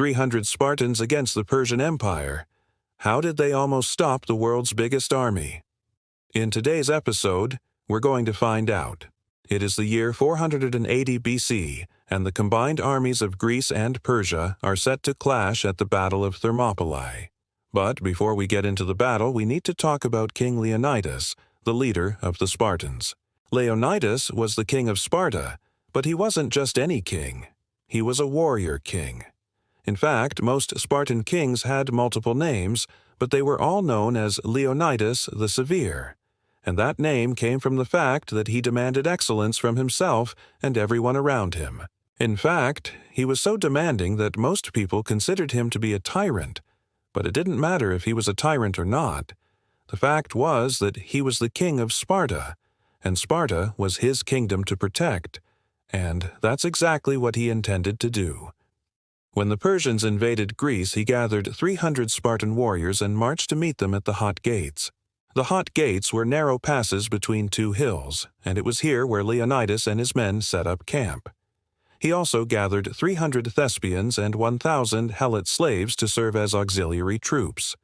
300 Spartans against the Persian Empire. How did they almost stop the world's biggest army? In today's episode, we're going to find out. It is the year 480 BC, and the combined armies of Greece and Persia are set to clash at the Battle of Thermopylae. But before we get into the battle, we need to talk about King Leonidas, the leader of the Spartans. Leonidas was the king of Sparta, but he wasn't just any king. He was a warrior king. In fact, most Spartan kings had multiple names, but they were all known as Leonidas the Severe. And that name came from the fact that he demanded excellence from himself and everyone around him. In fact, he was so demanding that most people considered him to be a tyrant. But it didn't matter if he was a tyrant or not. The fact was that he was the king of Sparta, and Sparta was his kingdom to protect. And that's exactly what he intended to do. When the Persians invaded Greece, he gathered 300 Spartan warriors and marched to meet them at the Hot Gates. The Hot Gates were narrow passes between two hills, and it was here where Leonidas and his men set up camp. He also gathered 300 Thespians and 1,000 Helot slaves to serve as auxiliary troops.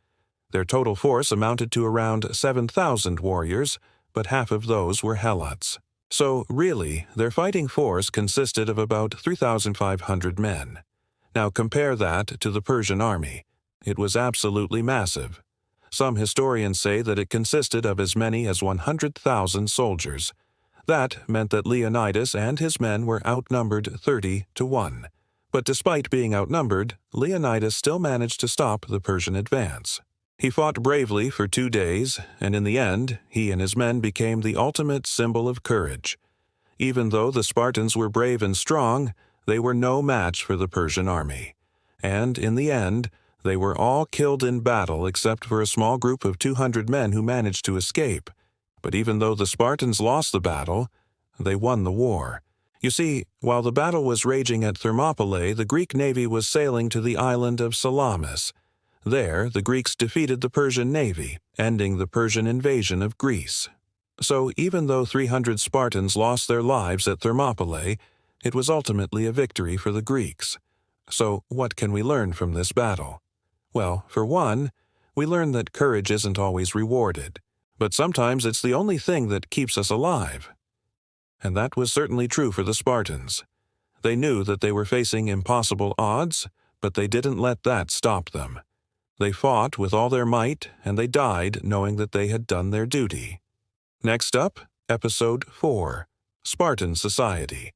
Their total force amounted to around 7,000 warriors, but half of those were Helots. So, really, their fighting force consisted of about 3,500 men. Now compare that to the Persian army. It was absolutely massive. Some historians say that it consisted of as many as 100,000 soldiers. That meant that Leonidas and his men were outnumbered 30-1. But despite being outnumbered, Leonidas still managed to stop the Persian advance. He fought bravely for 2 days, and in the end, he and his men became the ultimate symbol of courage. Even though the Spartans were brave and strong, they were no match for the Persian army. And in the end, they were all killed in battle except for a small group of 200 men who managed to escape. But even though the Spartans lost the battle, they won the war. You see, while the battle was raging at Thermopylae, the Greek navy was sailing to the island of Salamis. There, the Greeks defeated the Persian navy, ending the Persian invasion of Greece. So even though 300 Spartans lost their lives at Thermopylae, it was ultimately a victory for the Greeks. So what can we learn from this battle? Well, for one, we learn that courage isn't always rewarded, but sometimes it's the only thing that keeps us alive. And that was certainly true for the Spartans. They knew that they were facing impossible odds, but they didn't let that stop them. They fought with all their might, and they died knowing that they had done their duty. Next up, Episode 4, Spartan Society.